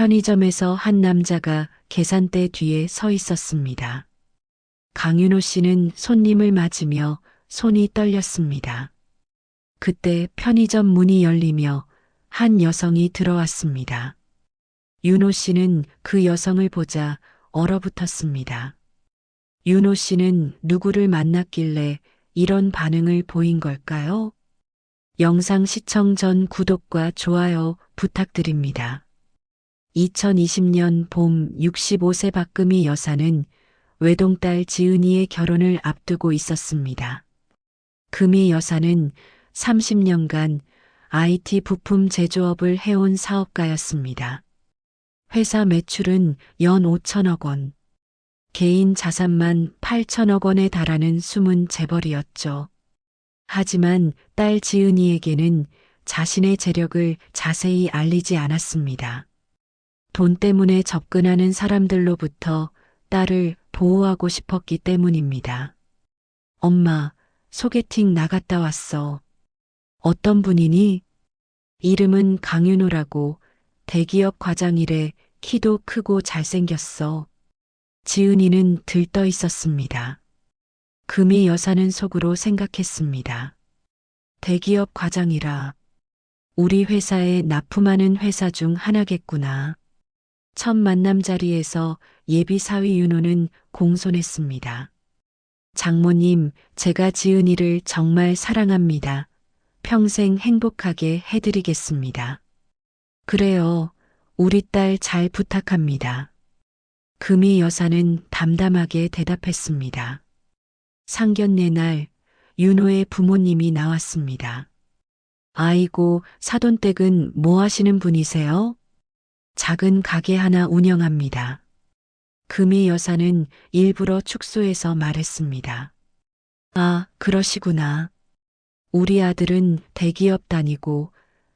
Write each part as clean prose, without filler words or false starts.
편의점에서 한 남자가 계산대 뒤에 서 있었습니다. 강윤호 씨는 손님을 맞으며 손이 떨렸습니다. 그때 편의점 문이 열리며 한 여성이 들어왔습니다. 윤호 씨는 그 여성을 보자 얼어붙었습니다. 윤호 씨는 누구를 만났길래 이런 반응을 보인 걸까요? 영상 시청 전 구독과 좋아요 부탁드립니다. 2020년 봄 65세 박금희 여사는 외동딸 지은이의 결혼을 앞두고 있었습니다. 금희 여사는 30년간 IT 부품 제조업을 해온 사업가였습니다. 회사 매출은 연 5천억 원, 개인 자산만 8천억 원에 달하는 숨은 재벌이었죠. 하지만 딸 지은이에게는 자신의 재력을 자세히 알리지 않았습니다. 돈 때문에 접근하는 사람들로부터 딸을 보호하고 싶었기 때문입니다. 엄마, 소개팅 나갔다 왔어. 어떤 분이니? 이름은 강윤호라고 대기업 과장이래. 키도 크고 잘생겼어. 지은이는 들떠 있었습니다. 금희 여사는 속으로 생각했습니다. 대기업 과장이라. 우리 회사에 납품하는 회사 중 하나겠구나. 첫 만남 자리에서 예비 사위 윤호는 공손했습니다. 장모님, 제가 지은이를 정말 사랑합니다. 평생 행복하게 해드리겠습니다. 그래요. 우리 딸 잘 부탁합니다. 금희 여사는 담담하게 대답했습니다. 상견례 날 윤호의 부모님이 나왔습니다. 아이고, 사돈댁은 뭐 하시는 분이세요? 작은 가게 하나 운영합니다. 금희 여사는 일부러 축소해서 말했습니다. 아, 그러시구나. 우리 아들은 대기업 다니고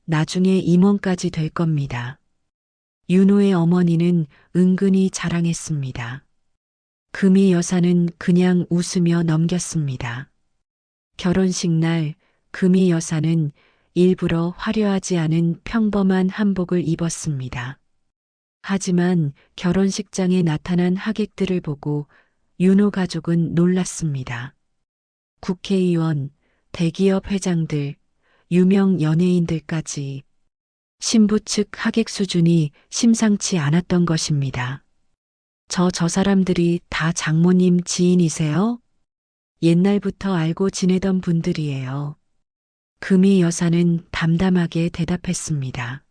나중에 임원까지 될 겁니다. 윤호의 어머니는 은근히 자랑했습니다. 금희 여사는 그냥 웃으며 넘겼습니다. 결혼식 날 금희 여사는 일부러 화려하지 않은 평범한 한복을 입었습니다. 하지만 결혼식장에 나타난 하객들을 보고 윤호 가족은 놀랐습니다. 국회의원, 대기업 회장들, 유명 연예인들까지 신부 측 하객 수준이 심상치 않았던 것입니다. 저 사람들이 다 장모님 지인이세요? 옛날부터 알고 지내던 분들이에요. 금희 여사는 담담하게 대답했습니다.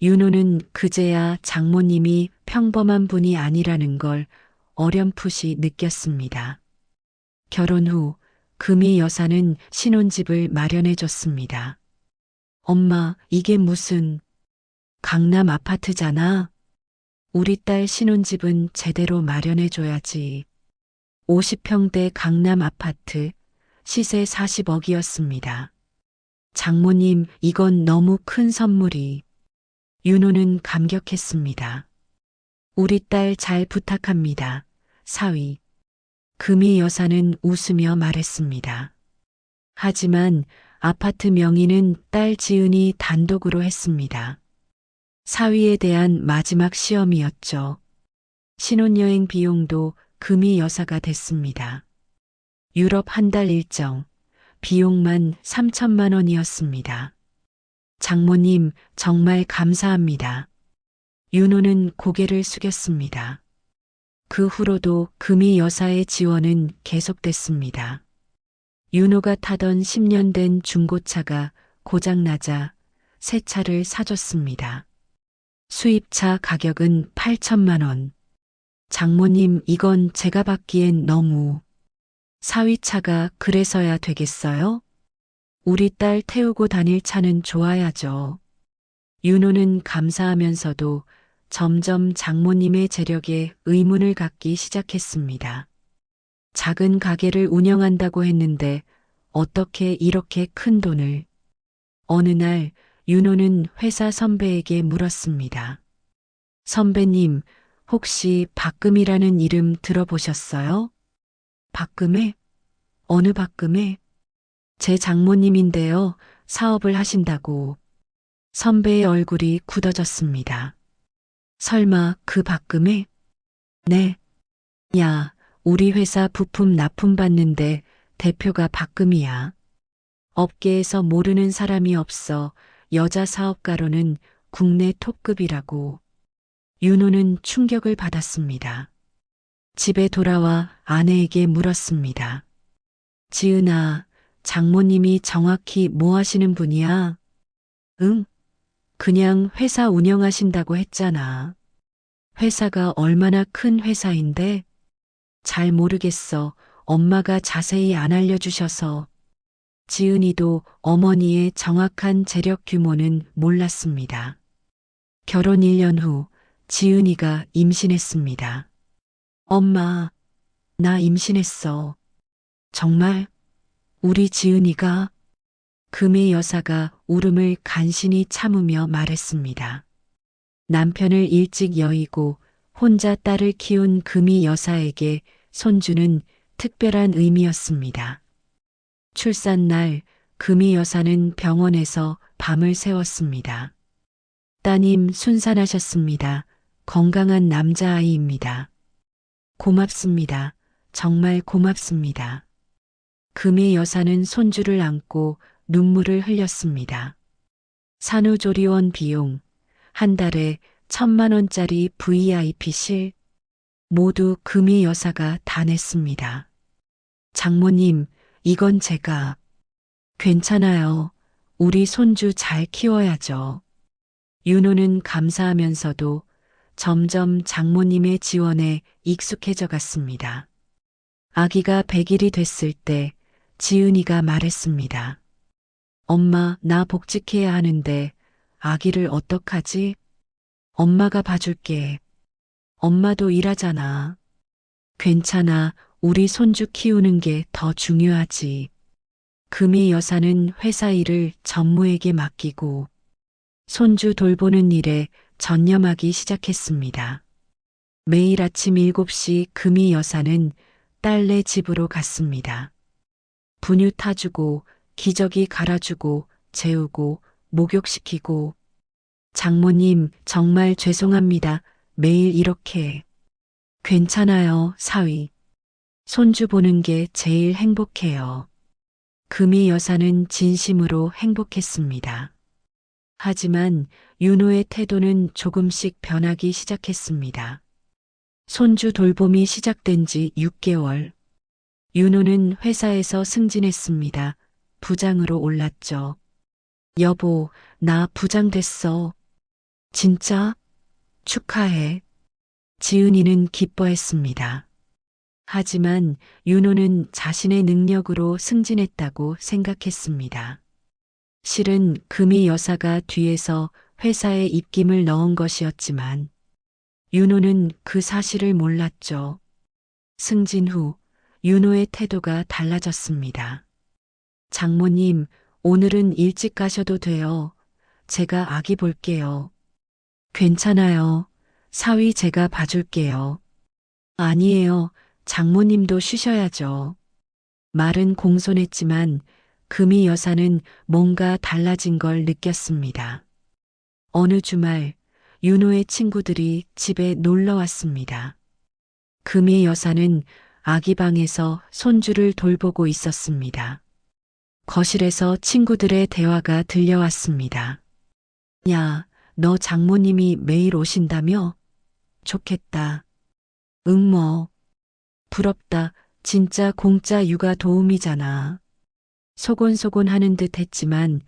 윤호는 그제야 장모님이 평범한 분이 아니라는 걸 어렴풋이 느꼈습니다. 결혼 후 금희 여사는 신혼집을 마련해 줬습니다. 엄마, 이게 무슨 강남 아파트잖아. 우리 딸 신혼집은 제대로 마련해 줘야지. 50평대 강남 아파트, 시세 40억이었습니다. 장모님, 이건 너무 큰 선물이. 윤호는 감격했습니다. 우리 딸 잘 부탁합니다. 사위. 금희 여사는 웃으며 말했습니다. 하지만 아파트 명의는 딸 지은이 단독으로 했습니다. 사위에 대한 마지막 시험이었죠. 신혼여행 비용도 금희 여사가 댔습니다. 유럽 한 달 일정, 비용만 3천만 원이었습니다. 장모님, 정말 감사합니다. 윤호는 고개를 숙였습니다. 그 후로도 금희 여사의 지원은 계속됐습니다. 윤호가 타던 10년 된 중고차가 고장나자 새 차를 사줬습니다. 수입차 가격은 8천만 원. 장모님, 이건 제가 받기엔 너무. 사위차가 그래서야 되겠어요? 우리 딸 태우고 다닐 차는 좋아야죠. 윤호는 감사하면서도 점점 장모님의 재력에 의문을 갖기 시작했습니다. 작은 가게를 운영한다고 했는데 어떻게 이렇게 큰 돈을. 어느 날 윤호는 회사 선배에게 물었습니다. 선배님, 혹시 박금이라는 이름 들어보셨어요? 박금혜? 어느 박금혜? 제 장모님인데요. 사업을 하신다고. 선배의 얼굴이 굳어졌습니다. 설마 그 박금에? 네. 야, 우리 회사 부품 납품받는데 대표가 박금이야. 업계에서 모르는 사람이 없어. 여자 사업가로는 국내 톱급이라고. 윤호는 충격을 받았습니다. 집에 돌아와 아내에게 물었습니다. 지은아, 장모님이 정확히 뭐 하시는 분이야? 응? 그냥 회사 운영하신다고 했잖아. 회사가 얼마나 큰 회사인데? 잘 모르겠어. 엄마가 자세히 안 알려주셔서. 지은이도 어머니의 정확한 재력 규모는 몰랐습니다. 결혼 1년 후 지은이가 임신했습니다. 엄마, 나 임신했어. 정말? 우리 지은이가? 금의 여사가 울음을 간신히 참으며 말했습니다. 남편을 일찍 여의고 혼자 딸을 키운 금의 여사에게 손주는 특별한 의미였습니다. 출산날 금의 여사는 병원에서 밤을 새웠습니다. 따님 순산하셨습니다. 건강한 남자아이입니다. 고맙습니다. 정말 고맙습니다. 금의 여사는 손주를 안고 눈물을 흘렸습니다. 산후조리원 비용, 한 달에 1,000만 원짜리 VIP실, 모두 금의 여사가 다 냈습니다. 장모님, 이건 제가. 괜찮아요. 우리 손주 잘 키워야죠. 윤호는 감사하면서도 점점 장모님의 지원에 익숙해져 갔습니다. 아기가 100일이 됐을 때 지은이가 말했습니다. 엄마, 나 복직해야 하는데 아기를 어떡하지? 엄마가 봐줄게. 엄마도 일하잖아. 괜찮아. 우리 손주 키우는 게 더 중요하지. 금의 여사는 회사 일을 전무에게 맡기고 손주 돌보는 일에 전념하기 시작했습니다. 매일 아침 7시 금의 여사는 딸네 집으로 갔습니다. 분유 타주고 기저귀 갈아주고 재우고 목욕시키고 장모님 정말 죄송합니다. 매일 이렇게. 괜찮아요, 사위. 손주 보는 게 제일 행복해요. 금의 여사는 진심으로 행복했습니다. 하지만 윤호의 태도는 조금씩 변하기 시작했습니다. 손주 돌봄이 시작된 지 6개월. 윤호는 회사에서 승진했습니다. 부장으로 올랐죠. 여보, 나 부장 됐어. 진짜? 축하해. 지은이는 기뻐했습니다. 하지만 윤호는 자신의 능력으로 승진했다고 생각했습니다. 실은 금의 여사가 뒤에서 회사에 입김을 넣은 것이었지만 윤호는 그 사실을 몰랐죠. 승진 후 윤호의 태도가 달라졌습니다. 장모님, 오늘은 일찍 가셔도 돼요. 제가 아기 볼게요. 괜찮아요. 사위 제가 봐줄게요. 아니에요. 장모님도 쉬셔야죠. 말은 공손했지만 금의 여사는 뭔가 달라진 걸 느꼈습니다. 어느 주말 윤호의 친구들이 집에 놀러 왔습니다. 금의 여사는 아기 방에서 손주를 돌보고 있었습니다. 거실에서 친구들의 대화가 들려왔습니다. 야, 너 장모님이 매일 오신다며? 좋겠다. 응 뭐. 부럽다. 진짜 공짜 육아 도우미잖아. 소곤소곤 하는 듯 했지만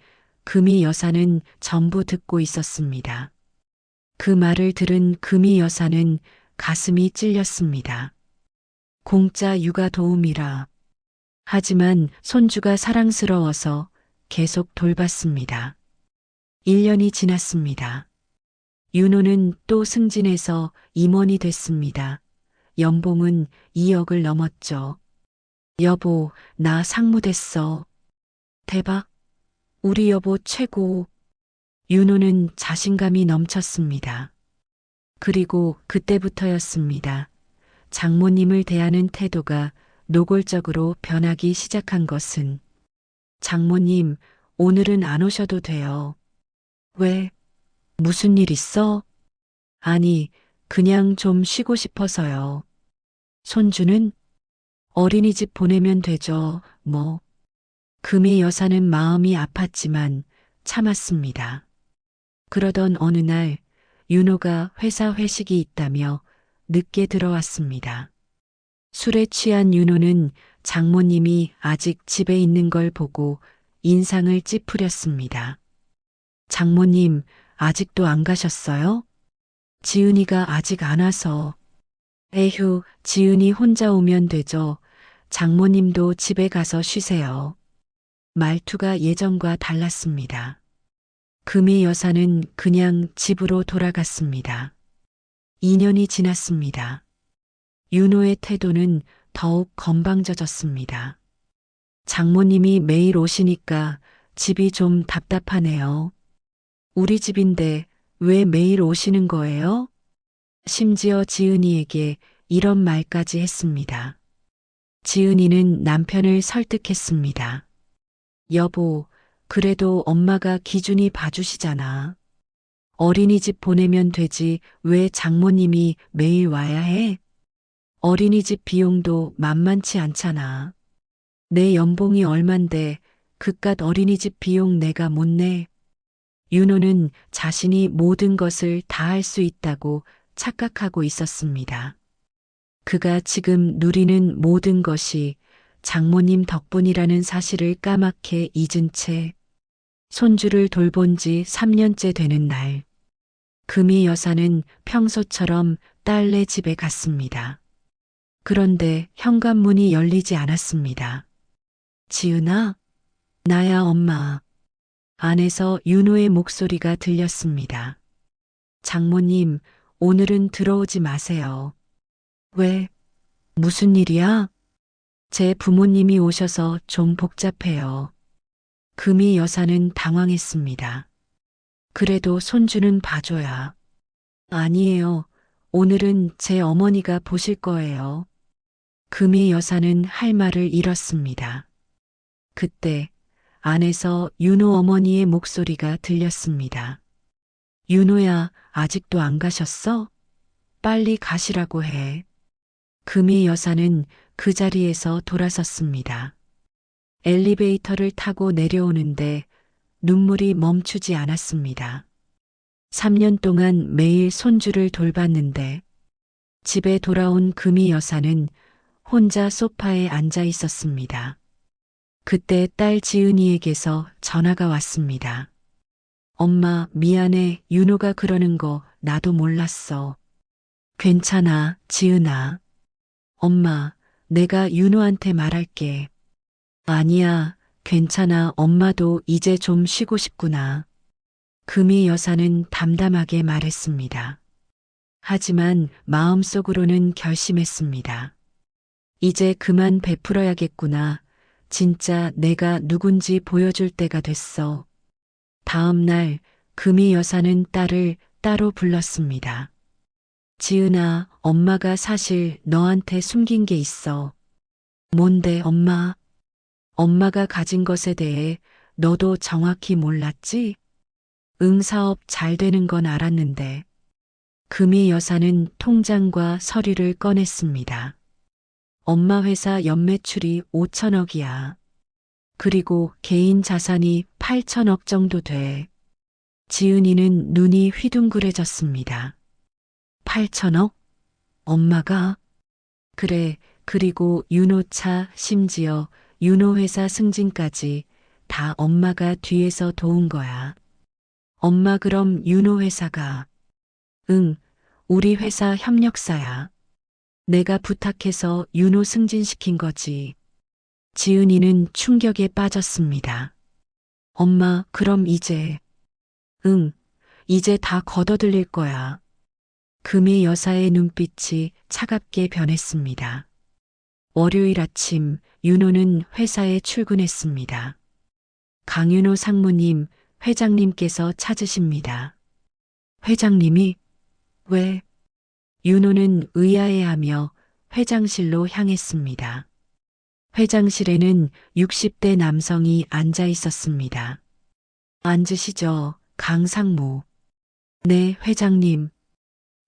금의 여사는 전부 듣고 있었습니다. 그 말을 들은 금의 여사는 가슴이 찔렸습니다. 공짜 육아 도우미라. 하지만 손주가 사랑스러워서 계속 돌봤습니다. 1년이 지났습니다. 윤호는 또 승진해서 임원이 됐습니다. 연봉은 2억을 넘었죠. 여보, 나 상무 됐어. 대박. 우리 여보 최고. 윤호는 자신감이 넘쳤습니다. 그리고 그때부터였습니다. 장모님을 대하는 태도가 노골적으로 변하기 시작한 것은 장모님, 오늘은 안 오셔도 돼요. 왜? 무슨 일 있어? 아니, 그냥 좀 쉬고 싶어서요. 손주는 어린이집 보내면 되죠, 뭐. 금희 여사는 마음이 아팠지만 참았습니다. 그러던 어느 날 윤호가 회사 회식이 있다며 늦게 들어왔습니다. 술에 취한 윤호는 장모님이 아직 집에 있는 걸 보고 인상을 찌푸렸습니다. 장모님, 아직도 안 가셨어요? 지은이가 아직 안 와서. 에휴, 지은이 혼자 오면 되죠. 장모님도 집에 가서 쉬세요. 말투가 예전과 달랐습니다. 금희 여사는 그냥 집으로 돌아갔습니다. 2년이 지났습니다. 윤호의 태도는 더욱 건방져졌습니다. 장모님이 매일 오시니까 집이 좀 답답하네요. 우리 집인데 왜 매일 오시는 거예요? 심지어 지은이에게 이런 말까지 했습니다. 지은이는 남편을 설득했습니다. 여보, 그래도 엄마가 기준이 봐주시잖아. 어린이집 보내면 되지 왜 장모님이 매일 와야 해? 어린이집 비용도 만만치 않잖아. 내 연봉이 얼만데 그깟 어린이집 비용 내가 못 내. 윤호는 자신이 모든 것을 다 할 수 있다고 착각하고 있었습니다. 그가 지금 누리는 모든 것이 장모님 덕분이라는 사실을 까맣게 잊은 채 손주를 돌본 지 3년째 되는 날, 금희 여사는 평소처럼 딸네 집에 갔습니다. 그런데 현관문이 열리지 않았습니다. 지은아? 나야 엄마. 안에서 윤호의 목소리가 들렸습니다. 장모님, 오늘은 들어오지 마세요. 왜? 무슨 일이야? 제 부모님이 오셔서 좀 복잡해요. 금희 여사는 당황했습니다. 그래도 손주는 봐줘야. 아니에요. 오늘은 제 어머니가 보실 거예요. 금희 여사는 할 말을 잃었습니다. 그때 안에서 윤호 어머니의 목소리가 들렸습니다. 윤호야, 아직도 안 가셨어? 빨리 가시라고 해. 금희 여사는 그 자리에서 돌아섰습니다. 엘리베이터를 타고 내려오는데 눈물이 멈추지 않았습니다. 3년 동안 매일 손주를 돌봤는데 집에 돌아온 금희 여사는 혼자 소파에 앉아 있었습니다. 그때 딸 지은이에게서 전화가 왔습니다. 엄마, 미안해. 윤호가 그러는 거 나도 몰랐어. 괜찮아, 지은아. 엄마, 내가 윤호한테 말할게. 아니야, 괜찮아. 엄마도 이제 좀 쉬고 싶구나. 금희 여사는 담담하게 말했습니다. 하지만 마음속으로는 결심했습니다. 이제 그만 베풀어야겠구나. 진짜 내가 누군지 보여줄 때가 됐어. 다음 날 금희 여사는 딸을 따로 불렀습니다. 지은아, 엄마가 사실 너한테 숨긴 게 있어. 뭔데, 엄마? 엄마가 가진 것에 대해 너도 정확히 몰랐지? 응, 사업 잘 되는 건 알았는데. 금희 여사는 통장과 서류를 꺼냈습니다. 엄마 회사 연매출이 5천억이야. 그리고 개인 자산이 8천억 정도 돼. 지은이는 눈이 휘둥그레졌습니다. 8천억? 엄마가? 그래, 그리고 윤호차, 심지어 윤호회사 승진까지 다 엄마가 뒤에서 도운 거야. 엄마 그럼 윤호회사가? 응, 우리 회사 협력사야. 내가 부탁해서 윤호 승진시킨 거지. 지은이는 충격에 빠졌습니다. 엄마, 그럼 이제? 응, 이제 다 걷어들릴 거야. 금희 여사의 눈빛이 차갑게 변했습니다. 월요일 아침 윤호는 회사에 출근했습니다. 강윤호 상무님, 회장님께서 찾으십니다. 회장님이? 왜? 윤호는 의아해하며 회장실로 향했습니다. 회장실에는 60대 남성이 앉아 있었습니다. 앉으시죠, 강 상무. 네, 회장님.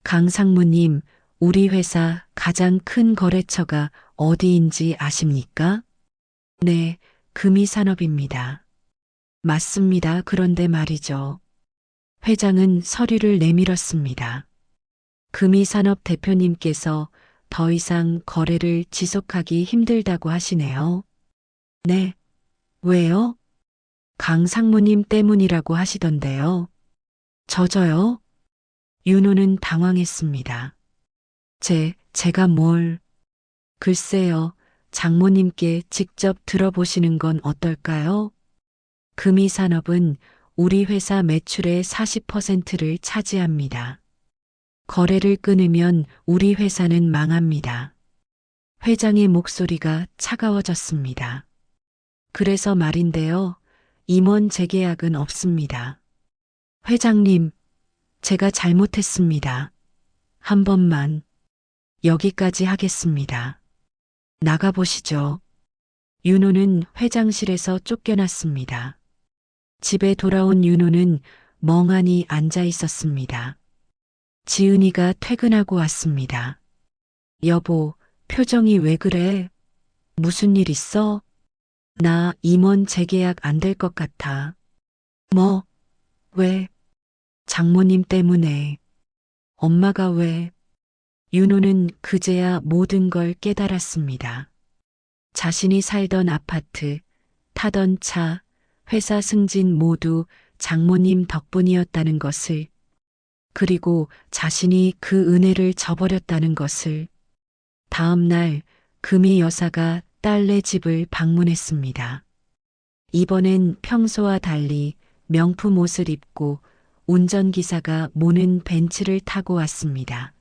강상무님, 우리 회사 가장 큰 거래처가 어디인지 아십니까? 네, 금이산업입니다. 맞습니다. 그런데 말이죠. 회장은 서류를 내밀었습니다. 금이산업 대표님께서 더 이상 거래를 지속하기 힘들다고 하시네요. 네, 왜요? 강 상무님 때문이라고 하시던데요. 저요? 윤호는 당황했습니다. 제가 뭘? 글쎄요, 장모님께 직접 들어보시는 건 어떨까요? 금이산업은 우리 회사 매출의 40%를 차지합니다. 거래를 끊으면 우리 회사는 망합니다. 회장의 목소리가 차가워졌습니다. 그래서 말인데요, 임원 재계약은 없습니다. 회장님, 제가 잘못했습니다. 한 번만 여기까지 하겠습니다. 나가보시죠. 윤호는 회장실에서 쫓겨났습니다. 집에 돌아온 윤호는 멍하니 앉아 있었습니다. 지은이가 퇴근하고 왔습니다. 여보, 표정이 왜 그래? 무슨 일 있어? 나 임원 재계약 안 될 것 같아. 뭐? 왜? 장모님 때문에. 엄마가 왜? 윤호는 그제야 모든 걸 깨달았습니다. 자신이 살던 아파트, 타던 차, 회사 승진 모두 장모님 덕분이었다는 것을, 그리고 자신이 그 은혜를 저버렸다는 것을. 다음 날 금이 여사가 딸네 집을 방문했습니다. 이번엔 평소와 달리 명품 옷을 입고 운전기사가 모는 벤츠를 타고 왔습니다.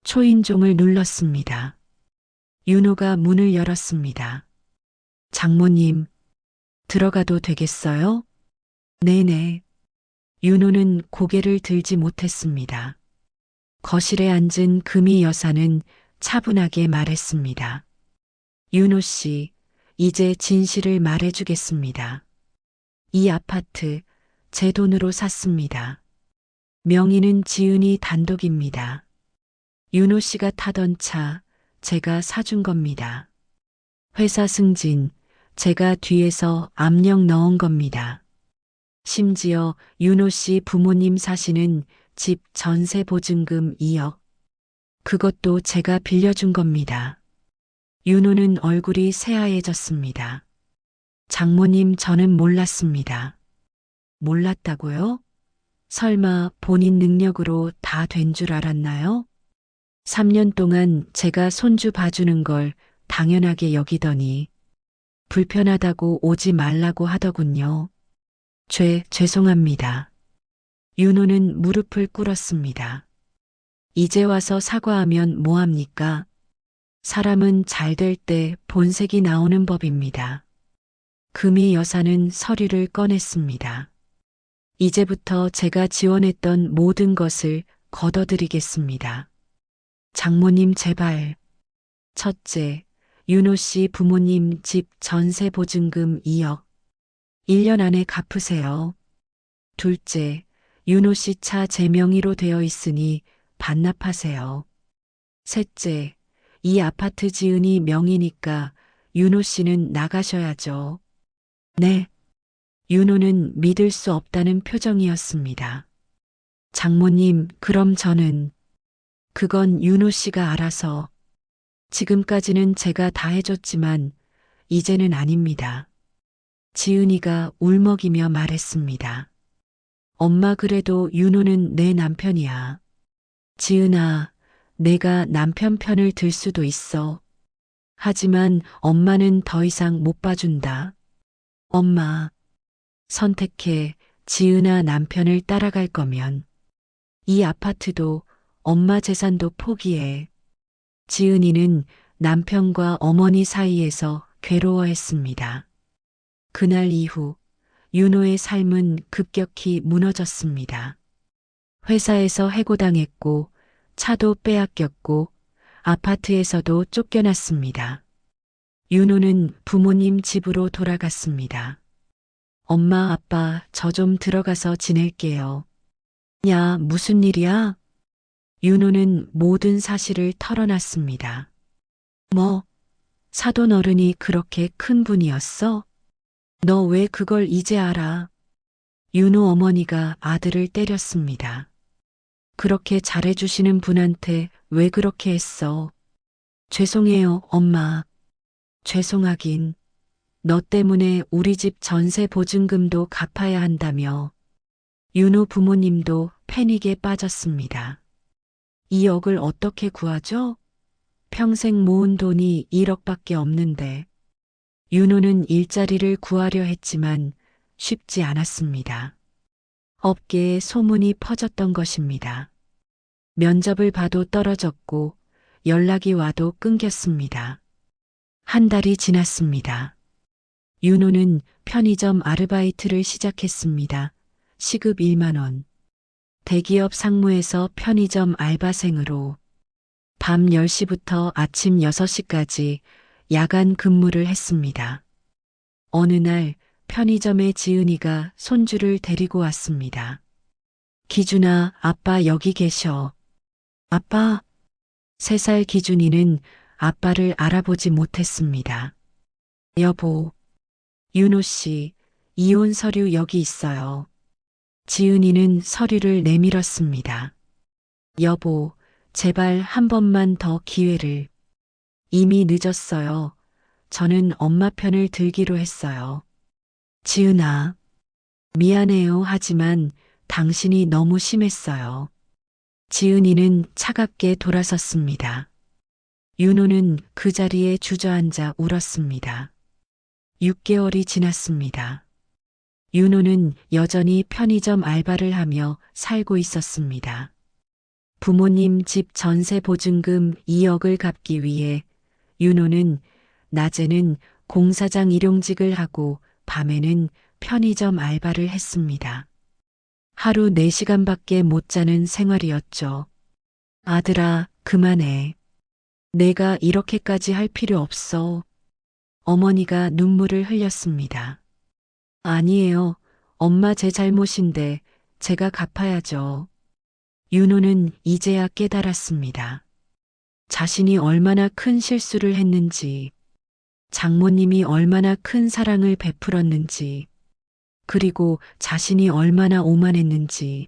초인종을 눌렀습니다. 윤호가 문을 열었습니다. 장모님, 들어가도 되겠어요? 네네. 윤호는 고개를 들지 못했습니다. 거실에 앉은 금이 여사는 차분하게 말했습니다. 윤호 씨, 이제 진실을 말해주겠습니다. 이 아파트 제 돈으로 샀습니다. 명의는 지은이 단독입니다. 윤호 씨가 타던 차 제가 사준 겁니다. 회사 승진 제가 뒤에서 압력 넣은 겁니다. 심지어 윤호 씨 부모님 사시는 집 전세 보증금 2억. 그것도 제가 빌려준 겁니다. 윤호는 얼굴이 새하얘졌습니다. 장모님, 저는 몰랐습니다. 몰랐다고요? 설마 본인 능력으로 다 된 줄 알았나요? 3년 동안 제가 손주 봐주는 걸 당연하게 여기더니 불편하다고 오지 말라고 하더군요. 죄송합니다. 윤호는 무릎을 꿇었습니다. 이제 와서 사과하면 뭐합니까? 사람은 잘 될 때 본색이 나오는 법입니다. 금이 여사는 서류를 꺼냈습니다. 이제부터 제가 지원했던 모든 것을 거둬드리겠습니다. 장모님 제발. 첫째, 윤호 씨 부모님 집 전세 보증금 2억. 1년 안에 갚으세요. 둘째, 윤호 씨 차 제 명의로 되어 있으니 반납하세요. 셋째, 이 아파트 지은이 명의니까 윤호 씨는 나가셔야죠. 네. 윤호는 믿을 수 없다는 표정이었습니다. 장모님, 그럼 저는 그건 윤호 씨가 알아서. 지금까지는 제가 다 해줬지만 이제는 아닙니다. 지은이가 울먹이며 말했습니다. 엄마, 그래도 윤호는 내 남편이야. 지은아, 내가 남편 편을 들 수도 있어. 하지만 엄마는 더 이상 못 봐준다. 엄마, 선택해. 지은아, 남편을 따라갈 거면 이 아파트도 엄마 재산도 포기해. 지은이는 남편과 어머니 사이에서 괴로워했습니다. 그날 이후 윤호의 삶은 급격히 무너졌습니다. 회사에서 해고당했고 차도 빼앗겼고 아파트에서도 쫓겨났습니다. 윤호는 부모님 집으로 돌아갔습니다. 엄마, 아빠, 저 좀 들어가서 지낼게요. 야, 무슨 일이야? 윤호는 모든 사실을 털어놨습니다. 뭐, 사돈 어른이 그렇게 큰 분이었어? 너 왜 그걸 이제 알아? 윤호 어머니가 아들을 때렸습니다. 그렇게 잘해주시는 분한테 왜 그렇게 했어? 죄송해요, 엄마. 죄송하긴. 너 때문에 우리 집 전세 보증금도 갚아야 한다며. 윤호 부모님도 패닉에 빠졌습니다. 2억을 어떻게 구하죠? 평생 모은 돈이 1억밖에 없는데. 윤호는 일자리를 구하려 했지만 쉽지 않았습니다. 업계에 소문이 퍼졌던 것입니다. 면접을 봐도 떨어졌고 연락이 와도 끊겼습니다. 한 달이 지났습니다. 윤호는 편의점 아르바이트를 시작했습니다. 시급 1만 원. 대기업 상무에서 편의점 알바생으로 밤 10시부터 아침 6시까지 야간 근무를 했습니다. 어느 날 편의점에 지은이가 손주를 데리고 왔습니다. 기준아, 아빠 여기 계셔. 아빠. 3살 기준이는 아빠를 알아보지 못했습니다. 여보. 윤호 씨, 이혼 서류 여기 있어요. 지은이는 서류를 내밀었습니다. 여보, 제발 한 번만 더 기회를. 이미 늦었어요. 저는 엄마 편을 들기로 했어요. 지은아, 미안해요. 하지만 당신이 너무 심했어요. 지은이는 차갑게 돌아섰습니다. 윤호는 그 자리에 주저앉아 울었습니다. 6개월이 지났습니다. 윤호는 여전히 편의점 알바를 하며 살고 있었습니다. 부모님 집 전세 보증금 2억을 갚기 위해 윤호는 낮에는 공사장 일용직을 하고 밤에는 편의점 알바를 했습니다. 하루 4시간밖에 못 자는 생활이었죠. 아들아, 그만해. 내가 이렇게까지 할 필요 없어. 어머니가 눈물을 흘렸습니다. 아니에요. 엄마 제 잘못인데 제가 갚아야죠. 윤호는 이제야 깨달았습니다. 자신이 얼마나 큰 실수를 했는지, 장모님이 얼마나 큰 사랑을 베풀었는지, 그리고 자신이 얼마나 오만했는지.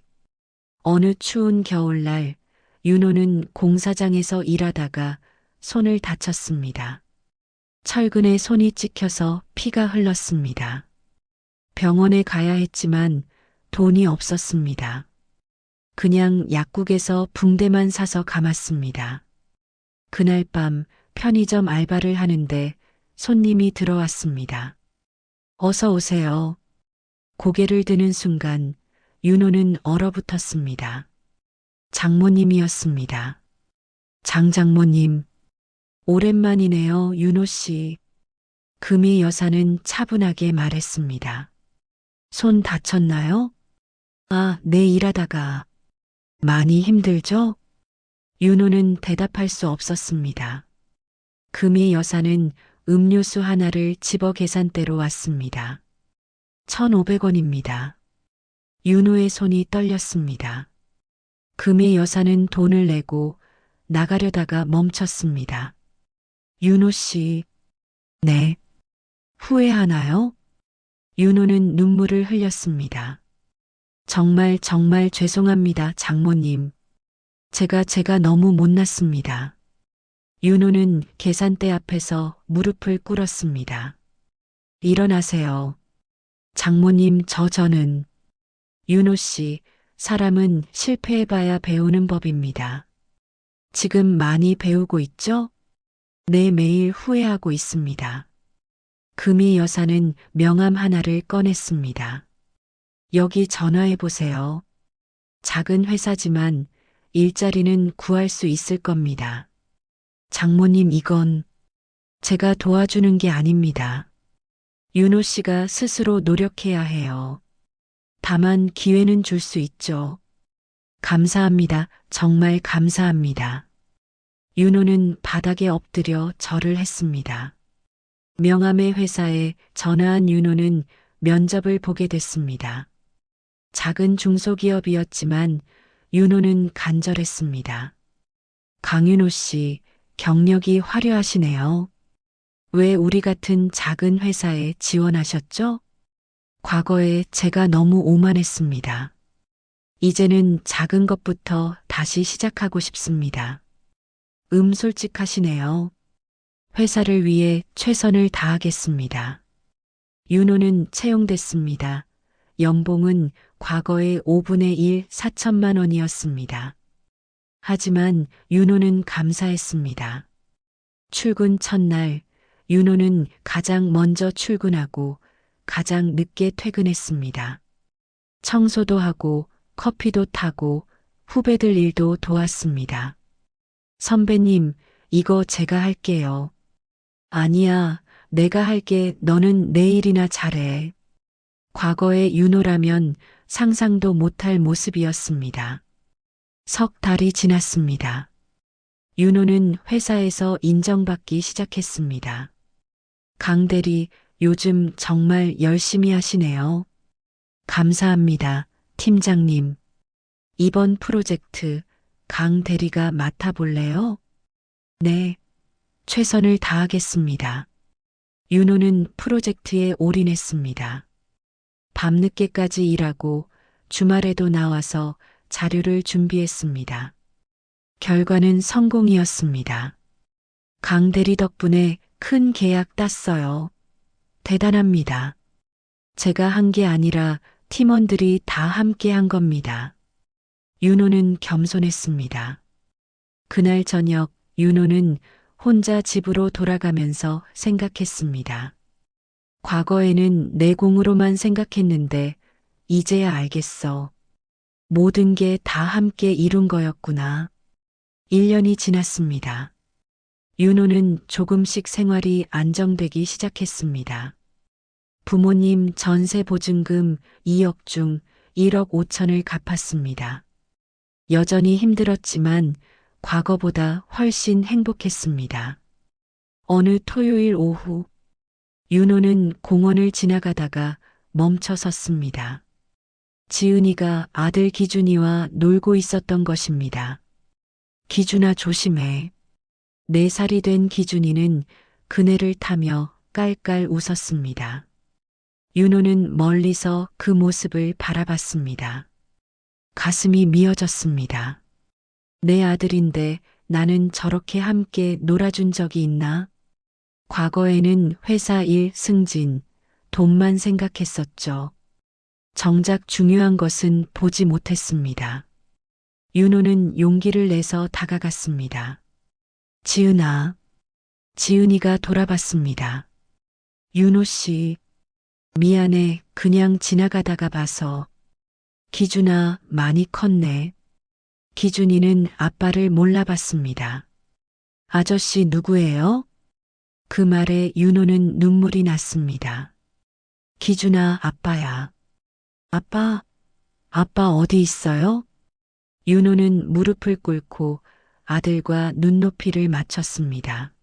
어느 추운 겨울날 윤호는 공사장에서 일하다가 손을 다쳤습니다. 철근에 손이 찍혀서 피가 흘렀습니다. 병원에 가야 했지만 돈이 없었습니다. 그냥 약국에서 붕대만 사서 감았습니다. 그날 밤 편의점 알바를 하는데 손님이 들어왔습니다. 어서 오세요. 고개를 드는 순간 윤호는 얼어붙었습니다. 장모님이었습니다. 장장모님, 오랜만이네요, 윤호 씨. 금희 여사는 차분하게 말했습니다. 손 다쳤나요? 아, 네, 일하다가. 많이 힘들죠? 윤호는 대답할 수 없었습니다. 금희 여사는 음료수 하나를 집어 계산대로 왔습니다. 1,500원입니다. 윤호의 손이 떨렸습니다. 금희 여사는 돈을 내고 나가려다가 멈췄습니다. 윤호 씨, 네. 후회하나요? 윤호는 눈물을 흘렸습니다. 정말 죄송합니다, 장모님. 제가 너무 못났습니다. 윤호는 계산대 앞에서 무릎을 꿇었습니다. 일어나세요. 장모님, 저는. 윤호 씨, 사람은 실패해봐야 배우는 법입니다. 지금 많이 배우고 있죠? 네, 매일 후회하고 있습니다. 금희 여사는 명함 하나를 꺼냈습니다. 여기 전화해보세요. 작은 회사지만 일자리는 구할 수 있을 겁니다. 장모님, 이건 제가 도와주는 게 아닙니다. 윤호 씨가 스스로 노력해야 해요. 다만 기회는 줄 수 있죠. 감사합니다. 정말 감사합니다. 윤호는 바닥에 엎드려 절을 했습니다. 명함의 회사에 전화한 윤호는 면접을 보게 됐습니다. 작은 중소기업이었지만 윤호는 간절했습니다. 강윤호 씨, 경력이 화려하시네요. 왜 우리 같은 작은 회사에 지원하셨죠? 과거에 제가 너무 오만했습니다. 이제는 작은 것부터 다시 시작하고 싶습니다. 솔직하시네요. 회사를 위해 최선을 다하겠습니다. 윤호는 채용됐습니다. 연봉은 과거의 5분의 1 4천만 원이었습니다. 하지만 윤호는 감사했습니다. 출근 첫날, 윤호는 가장 먼저 출근하고 가장 늦게 퇴근했습니다. 청소도 하고 커피도 타고 후배들 일도 도왔습니다. 선배님, 이거 제가 할게요. 아니야, 내가 할게. 너는 내일이나 잘해. 과거의 윤호라면 상상도 못할 모습이었습니다. 석 달이 지났습니다. 윤호는 회사에서 인정받기 시작했습니다. 강 대리, 요즘 정말 열심히 하시네요. 감사합니다, 팀장님. 이번 프로젝트 강 대리가 맡아볼래요? 네, 최선을 다하겠습니다. 윤호는 프로젝트에 올인했습니다. 밤늦게까지 일하고 주말에도 나와서 자료를 준비했습니다. 결과는 성공이었습니다. 강 대리 덕분에 큰 계약 땄어요. 대단합니다. 제가 한 게 아니라 팀원들이 다 함께 한 겁니다. 윤호는 겸손했습니다. 그날 저녁 윤호는 혼자 집으로 돌아가면서 생각했습니다. 과거에는 내 공으로만 생각했는데 이제야 알겠어. 모든 게 다 함께 이룬 거였구나. 1년이 지났습니다. 윤호는 조금씩 생활이 안정되기 시작했습니다. 부모님 전세 보증금 2억 중 1억 5천을 갚았습니다. 여전히 힘들었지만 과거보다 훨씬 행복했습니다. 어느 토요일 오후, 윤호는 공원을 지나가다가 멈춰 섰습니다. 지은이가 아들 기준이와 놀고 있었던 것입니다. 기준아 조심해. 4살이 된 기준이는 그네를 타며 깔깔 웃었습니다. 윤호는 멀리서 그 모습을 바라봤습니다. 가슴이 미어졌습니다. 내 아들인데 나는 저렇게 함께 놀아준 적이 있나? 과거에는 회사 일, 승진, 돈만 생각했었죠. 정작 중요한 것은 보지 못했습니다. 윤호는 용기를 내서 다가갔습니다. 지은아. 지은이가 돌아봤습니다. 윤호 씨, 미안해. 그냥 지나가다가 봐서. 기준아, 많이 컸네. 기준이는 아빠를 몰라봤습니다. 아저씨 누구예요? 그 말에 윤호는 눈물이 났습니다. 기준아, 아빠야. 아빠? 아빠 어디 있어요? 윤호는 무릎을 꿇고 아들과 눈높이를 맞췄습니다.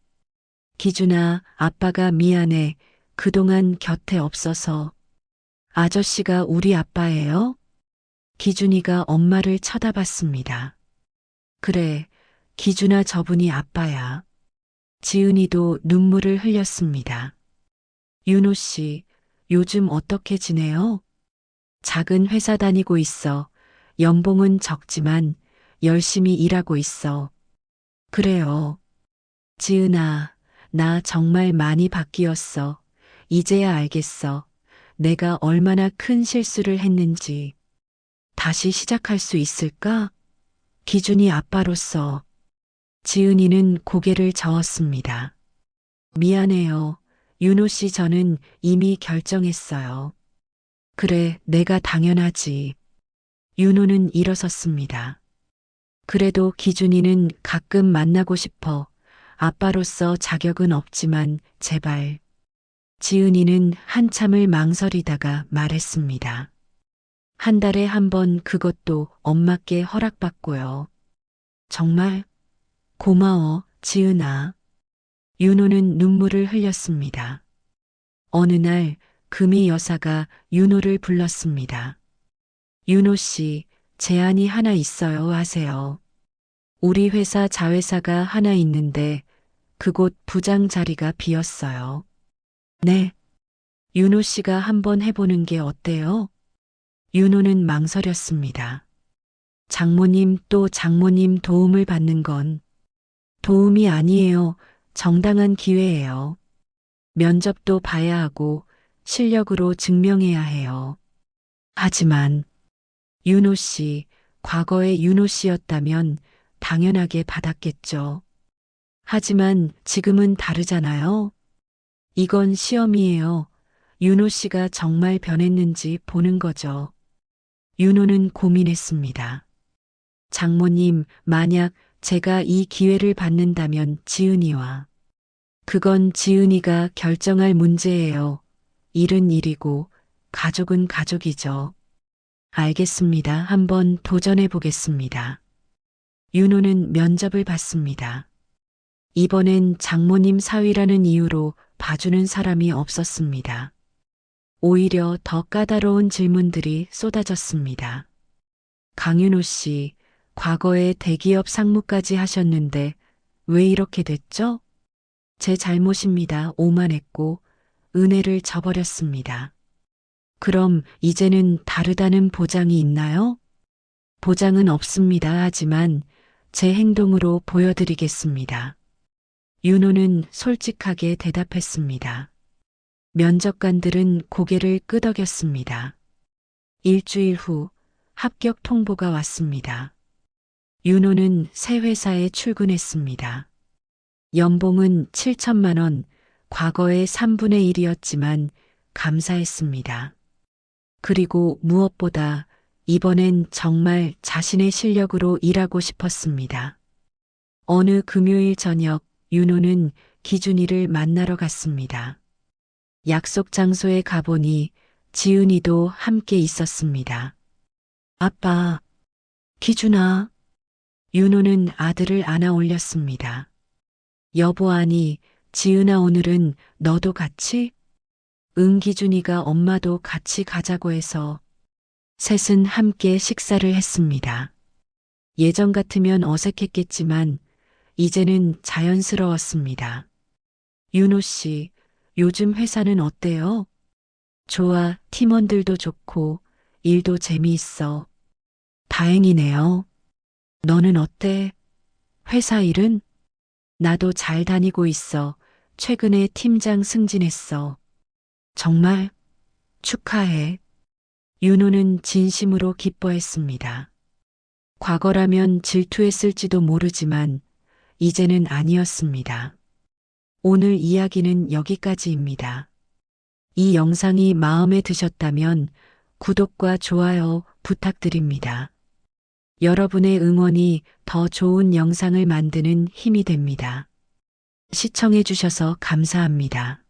기준아, 아빠가 미안해. 그동안 곁에 없어서. 아저씨가 우리 아빠예요? 기준이가 엄마를 쳐다봤습니다. 그래, 기준아 저분이 아빠야. 지은이도 눈물을 흘렸습니다. 윤호 씨, 요즘 어떻게 지내요? 작은 회사 다니고 있어. 연봉은 적지만 열심히 일하고 있어. 그래요. 지은아, 나 정말 많이 바뀌었어. 이제야 알겠어. 내가 얼마나 큰 실수를 했는지. 다시 시작할 수 있을까? 기준이 아빠로서. 지은이는 고개를 저었습니다. 미안해요. 윤호 씨, 저는 이미 결정했어요. 그래, 내가 당연하지. 윤호는 일어섰습니다. 그래도 기준이는 가끔 만나고 싶어. 아빠로서 자격은 없지만 제발. 지은이는 한참을 망설이다가 말했습니다. 한 달에 한 번, 그것도 엄마께 허락받고요. 정말? 고마워, 지은아. 윤호는 눈물을 흘렸습니다. 어느 날 금희 여사가 윤호를 불렀습니다. 윤호 씨, 제안이 하나 있어요 하세요. 우리 회사 자회사가 하나 있는데 그곳 부장 자리가 비었어요. 네. 윤호 씨가 한번 해보는 게 어때요? 윤호는 망설였습니다. 장모님 또 장모님 도움을 받는 건 도움이 아니에요. 정당한 기회예요. 면접도 봐야 하고 실력으로 증명해야 해요. 하지만 윤호 씨, 과거의 윤호 씨였다면 당연하게 받았겠죠. 하지만 지금은 다르잖아요. 이건 시험이에요. 윤호 씨가 정말 변했는지 보는 거죠. 윤호는 고민했습니다. 장모님, 만약 제가 이 기회를 받는다면 지은이와 그건 지은이가 결정할 문제예요. 일은 일이고 가족은 가족이죠. 알겠습니다. 한번 도전해 보겠습니다. 윤호는 면접을 봤습니다. 이번엔 장모님 사위라는 이유로 봐주는 사람이 없었습니다. 오히려 더 까다로운 질문들이 쏟아졌습니다. 강윤호 씨, 과거에 대기업 상무까지 하셨는데 왜 이렇게 됐죠? 제 잘못입니다. 오만했고 은혜를 저버렸습니다. 그럼 이제는 다르다는 보장이 있나요? 보장은 없습니다. 하지만 제 행동으로 보여드리겠습니다. 윤호는 솔직하게 대답했습니다. 면접관들은 고개를 끄덕였습니다. 일주일 후 합격 통보가 왔습니다. 윤호는 새 회사에 출근했습니다. 연봉은 7천만 원, 과거의 3분의 1이었지만 감사했습니다. 그리고 무엇보다 이번엔 정말 자신의 실력으로 일하고 싶었습니다. 어느 금요일 저녁 윤호는 기준이를 만나러 갔습니다. 약속 장소에 가보니 지은이도 함께 있었습니다. 아빠, 기준아. 윤호는 아들을 안아 올렸습니다. 여보 아니, 지은아 오늘은 너도 같이? 응 기준이가 엄마도 같이 가자고 해서 셋은 함께 식사를 했습니다. 예전 같으면 어색했겠지만 이제는 자연스러웠습니다. 윤호 씨, 요즘 회사는 어때요? 좋아, 팀원들도 좋고 일도 재미있어. 다행이네요. 너는 어때? 회사 일은? 나도 잘 다니고 있어. 최근에 팀장 승진했어. 정말? 축하해. 윤호는 진심으로 기뻐했습니다. 과거라면 질투했을지도 모르지만 이제는 아니었습니다. 오늘 이야기는 여기까지입니다. 이 영상이 마음에 드셨다면 구독과 좋아요 부탁드립니다. 여러분의 응원이 더 좋은 영상을 만드는 힘이 됩니다. 시청해 주셔서 감사합니다.